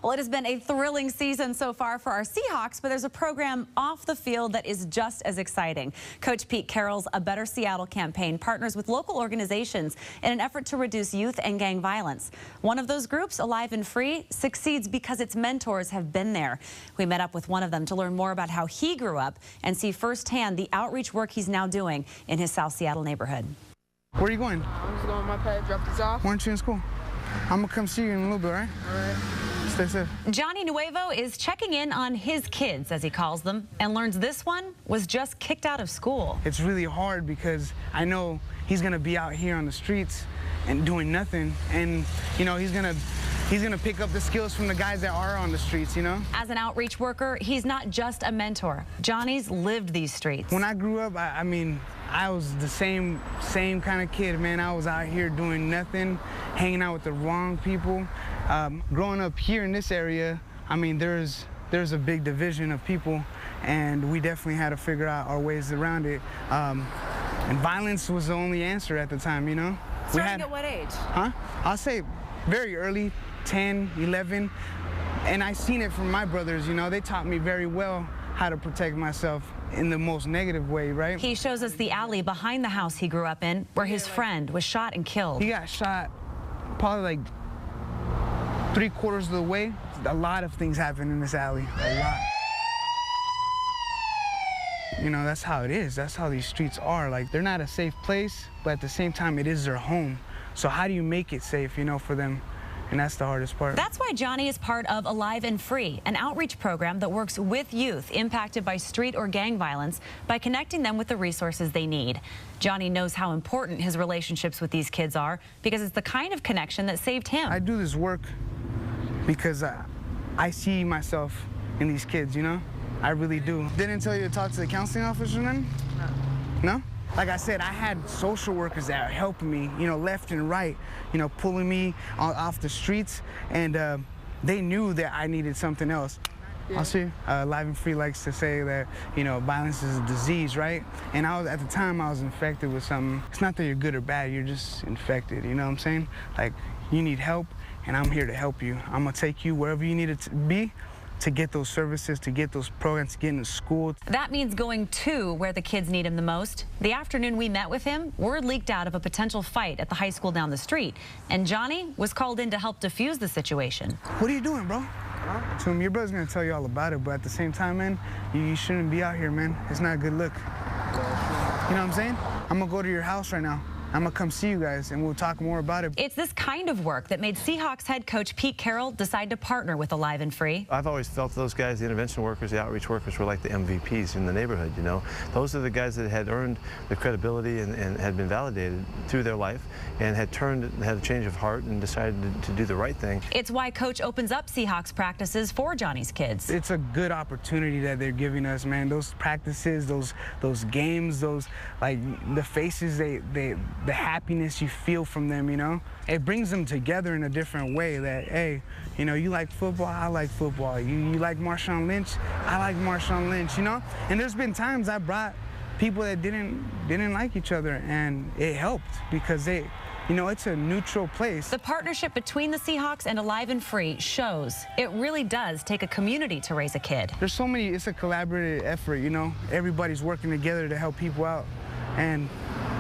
Well, it has been a thrilling season so far for our Seahawks, but there's a program off the field that is just as exciting. Coach Pete Carroll's A Better Seattle campaign partners with local organizations in an effort to reduce youth and gang violence. One of those groups, Alive and Free, succeeds because its mentors have been there. We met up with one of them to learn more about how he grew up and see firsthand the outreach work he's now doing in his South Seattle neighborhood. Where are you going? I'm just going with my pet, drop this off. Why aren't you in school? I'm gonna come see you in a little bit, right? All right. Stay safe. Johnny Nuevo is checking in on his kids, as he calls them, and learns this one was just kicked out of school. It's really hard because I know he's gonna be out here on the streets and doing nothing, and you know he's gonna pick up the skills from the guys that are on the streets, you know? As an outreach worker, he's not just a mentor. Johnny's lived these streets. When I grew up, I mean, I was the same kind of kid, man. I was out here doing nothing, hanging out with the wrong people. Growing up here in this area, I mean, there's a big division of people, and we definitely had to figure out our ways around it. And violence was the only answer at the time, you know? Starting at what age? Huh? I'll say very early, 10, 11. And I seen it from my brothers, you know? They taught me very well how to protect myself in the most negative way, right? He shows us the alley behind the house he grew up in, where his friend was shot and killed. He got shot probably like 3/4 of the way. A lot of things happen in this alley, a lot. You know, that's how it is. That's how these streets are. Like, they're not a safe place, but at the same time, it is their home. So how do you make it safe, you know, for them? And that's the hardest part. That's why Johnny is part of Alive and Free, an outreach program that works with youth impacted by street or gang violence by connecting them with the resources they need. Johnny knows how important his relationships with these kids are because it's the kind of connection that saved him. I do this work because I see myself in these kids, you know? I really do. Didn't tell you to talk to the counseling officer then? No. No? Like I said, I had social workers that are helping me, you know, left and right, you know, pulling me off the streets, and they knew that I needed something else. Yeah. I'll see. Alive and Free likes to say that, you know, violence is a disease, right? And at the time, I was infected with something. It's not that you're good or bad, you're just infected, you know what I'm saying? Like, you need help, and I'm here to help you. I'm gonna take you wherever you need it to be, to get those services, to get those programs, to get into school. That means going to where the kids need him the most. The afternoon we met with him, word leaked out of a potential fight at the high school down the street, and Johnny was called in to help defuse the situation. What are you doing, bro? Huh? To him, your brother's gonna tell you all about it, but at the same time, man, you shouldn't be out here, man. It's not a good look. You know what I'm saying? I'm gonna go to your house right now. I'm gonna come see you guys, and we'll talk more about it. It's this kind of work that made Seahawks head coach Pete Carroll decide to partner with Alive and Free. I've always felt those guys, the intervention workers, the outreach workers, were like the MVPs in the neighborhood, you know. Those are the guys that had earned the credibility and had been validated through their life and had a change of heart and decided to do the right thing. It's why Coach opens up Seahawks practices for Johnny's kids. It's a good opportunity that they're giving us, man. Those practices, those games, those, like, the faces, the happiness you feel from them, you know? It brings them together in a different way that, hey, you know, you like football, I like football. You like Marshawn Lynch, I like Marshawn Lynch, you know? And there's been times I brought people that didn't like each other, and it helped because you know, it's a neutral place. The partnership between the Seahawks and Alive and Free shows it really does take a community to raise a kid. There's so many, it's a collaborative effort, you know? Everybody's working together to help people out, and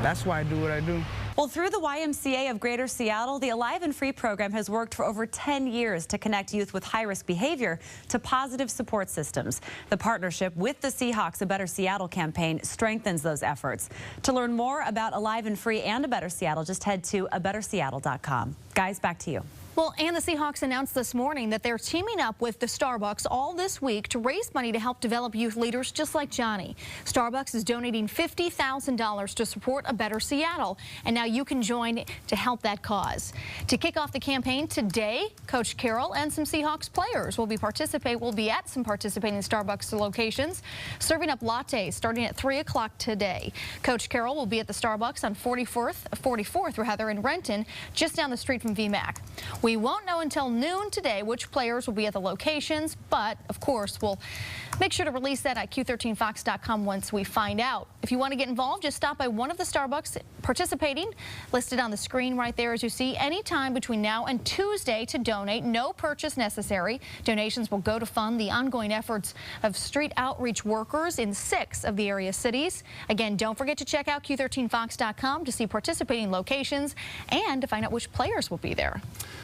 that's why I do what I do. Well, through the YMCA of Greater Seattle, the Alive and Free program has worked for over 10 years to connect youth with high-risk behavior to positive support systems. The partnership with the Seahawks A Better Seattle campaign strengthens those efforts. To learn more about Alive and Free and A Better Seattle, just head to abetterseattle.com. Guys, back to you. Well, and the Seahawks announced this morning that they're teaming up with the Starbucks all this week to raise money to help develop youth leaders just like Johnny. Starbucks is donating $50,000 to support A Better Seattle, and now you can join to help that cause. To kick off the campaign today, Coach Carroll and some Seahawks players will be at some participating Starbucks locations, serving up lattes starting at 3 o'clock today. Coach Carroll will be at the Starbucks on 44th in Renton, just down the street from VMAC. We won't know until noon today which players will be at the locations, but of course we'll make sure to release that at Q13Fox.com once we find out. If you want to get involved, just stop by one of the Starbucks participating, listed on the screen right there as you see, anytime between now and Tuesday to donate. No purchase necessary. Donations will go to fund the ongoing efforts of street outreach workers in 6 of the area cities. Again, don't forget to check out Q13Fox.com to see participating locations and to find out which players will be there.